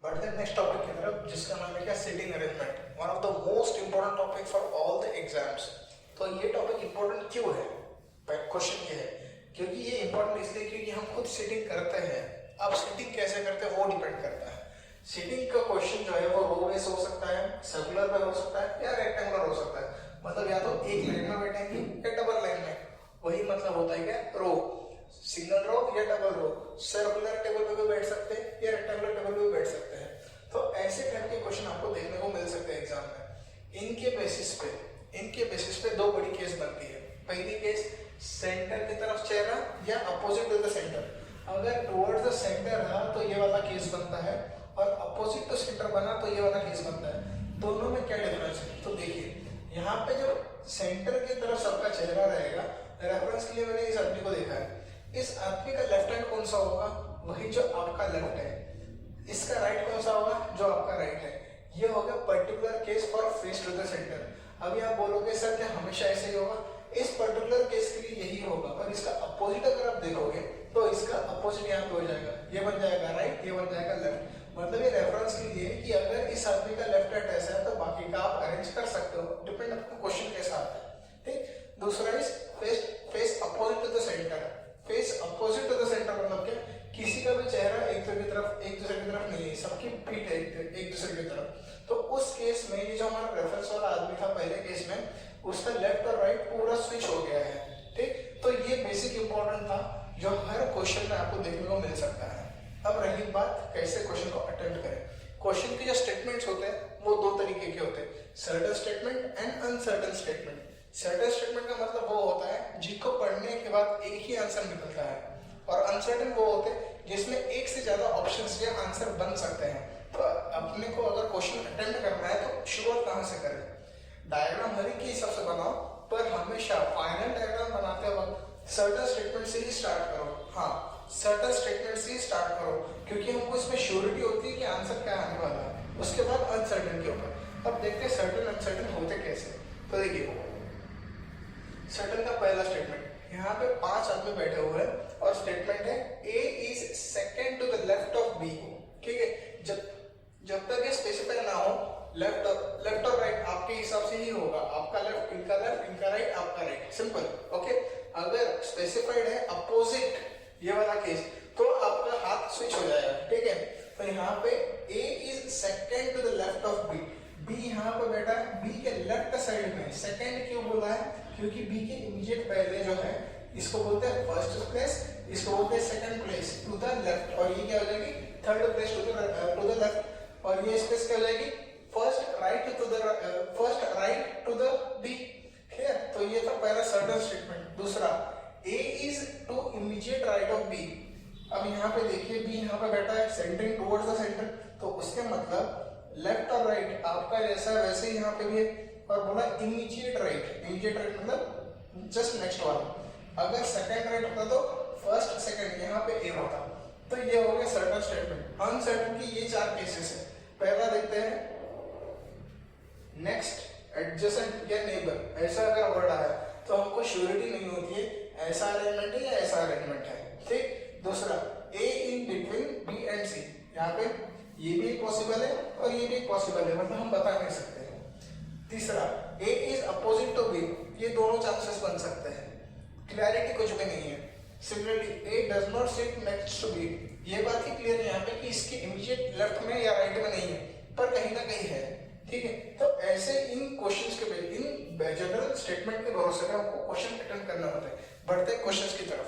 बढ़ते हैं next topic की तरफ, जिसका नाम है क्या, seating arrangement. One of the most important topic for all the exams. तो ये टॉपिक इंपॉर्टेंट क्यों है? क्वेश्चन ये है क्योंकि ये इंपॉर्टेंट इसलिए क्योंकि हम खुद सीटिंग करते हैं। अब सीटिंग कैसे करते हैं वो डिपेंड करता है। सीटिंग का क्वेश्चन जो है वो रो बेस हो सकता है, सर्कुलर पे हो सकता है या रेक्टेंगुलर हो सकता है। मतलब या तो एक लाइन में बैठेंगे या डबल लाइन में। वही मतलब होता है क्या, रो, सिंगल रो या डबल रो। सर्कुलर टेबल पे भी बैठ सकते हैं या रेक्टेंगुलर टेबल पे भी बैठ सकते हैं। तो ऐसे टाइप के क्वेश्चन आपको देखने को मिल सकते हैं एग्जाम में। इनके बेसिस पे दो बड़ी केस बनती है। पहली केस, सेंटर की तरफ चेहरा या अपोजिट टू द सेंटर। अगर टुवर्ड्स द सेंटर रहा तो ये वाला केस बनता है, और अपोजिट टू सेंटर बना तो ये वाला केस बनता है। दोनों में क्या डिफरेंस है? तो देखिए, यहाँ पे जो सेंटर की तरफ सबका चेहरा रहेगा, रेफरेंस के लिए मैंने इस आदमी को देखा है। इस आदमी का लेफ्ट हैंड कौन सा होगा? वही जो आपका लेफ्ट है। इसका राइट कौन सा होगा? जो आपका राइट है। ये होगा particular case for face to the centre. अभी आप बोलोगे सर क्या हमेशा ऐसे ही होगा? इस पर्टिकुलर केस के लिए यही होगा, पर इसका अपोजिट अगर आप देखोगे तो इसका अपोजिट यहाँ पे हो जाएगा। ये बन जाएगा राइट, ये बन जाएगा लेफ्ट। मतलब ये रेफरेंस के लिए कि अगर इस आदमी का लेफ्ट हैंड ऐसा है तो बाकी का आप अरेंज कर सकते हो, डिपेंड अपना क्वेश्चन कैसा आता है। ठीक। दूसरा is face opposite to the centre. Face opposite to the centre मतलब क्या? किसी का भी चेहरा एक दूसरे की तरफ नहीं है, सबकी पीठ है एक दूसरे की तरफ। तो उस केस में ये जो हमारा रेफरेंस वाला आदमी था पहले केस में, उसका लेफ्ट और राइट पूरा स्विच हो गया है। ठीक। तो ये बेसिक इंपॉर्टेंट था जो हर क्वेश्चन में आपको देखने को मिल सकता है। अब रही बात कैसे क्वेश्चन को अटेम्प्ट करें। क्वेश्चन के जो स्टेटमेंट्स होते हैं वो दो तरीके के होते हैं, certain statement and uncertain statement. Certain statement का मतलब वो होता है जिसको पढ़ने के बाद एक ही आंसर निकलता है, और अनसर्टेन वो होते हैं जिसमें एक से ज्यादा ऑप्शंस या आंसर बन सकते हैं। तो अपने को अगर क्वेश्चन अटेम्प्ट करना है तो शुरुआत कहाँ से करें? डायग्राम हर एक के हिसाब से बनाओ, पर हमेशा फाइनल डायग्राम बनाते वक्त सर्टेन स्टेटमेंट से ही स्टार्ट करो। हाँ, सर्टेन स्टेटमेंट से ही स्टार्ट करो, क्योंकि हमको इसमें श्योरिटी होती है कि आंसर क्या आने वाला है। उसके बाद अनसर्टेन के ऊपर। अब देखते हैं सर्टेन अनसर्टेन होते कैसे। तो देखिए, सर्टेन का पहला स्टेटमेंट, यहाँ पे 5 आदमी बैठे हुए हैं और स्टेटमेंट है A is second to the left of B। ठीक है, जब तक ये स्पेसिफाई ना हो, लेफ्ट और राइट आपके हिसाब से ही होगा। आपका लेफ्ट, इनका राइट, आपका राइट, सिंपल। ओके। अगर स्पेसिफाइड है अपोजिट, ये वाला केस, तो आपका हाथ स्विच हो जाएगा। ठीक है। तो यहाँ पे A is second to the left of B। B यहाँ पे बैठा है B के लेफ्ट साइड में। सेकंड क्यों बोला है? क्योंकि B के इमीडिएट पहले जो है, इसको बोलते हैं फर्स्ट प्लेस, इसको बोलते हैं second place to the left, और ये क्या हो जाएगी? Third place to the left. और ये स्पेस क्या हो जाएगी? First right to the B. ठीक है। तो ये था पहला सर्टेन स्टेटमेंट। दूसरा, A is to immediate right of B। अब यहाँ पे देखिए, B यहाँ पे बैठा है सेंटरिंग टुवर्ड्स द सेंटर, तो उसके मतलब लेफ्ट और राइट आपका जैसा है वैसे ही यहाँ पे भी है। और बोला इमीडिएट राइट मतलब जस्ट नेक्स्ट वाला। अगर सेकंड राइट होता तो फर्स्ट सेकंड यहाँ पे ए होता। तो ये हो गया सर्टेन स्टेटमेंट। अनसर्टेन की ये 4 केसेस है। पहला देखते हैं, नेक्स्ट, एडजेसेंट या नेबर। ऐसा अगर वर्ड आया तो हमको श्योरिटी नहीं होती है ऐसा अरेंजमेंट है या ऐसा अरेंजमेंट है। ठीक। दूसरा, ए इन बिटवीन बी एंड सी। यहाँ पे ये भी एक पॉसिबल है और ये भी एक पॉसिबल है, मतलब हम बता नहीं सकते हैं। तीसरा, ए इज अपोजिट टू बी। ये दोनों चांसेस बन सकते हैं, क्लैरिटी कुछ भी नहीं है। Similarly, A does not sit next to B. ये बात ही क्लियर है यहाँ पे कि इसके इमीडिएट लेफ्ट में या राइट में नहीं है, पर कहीं ना कहीं है। ठीक है। तो ऐसे इन क्वेश्चंस के, इन जनरल स्टेटमेंट के भरोसे में हमको क्वेश्चन अटेम्प्ट करना होता है। बढ़ते हैं क्वेश्चंस की तरफ।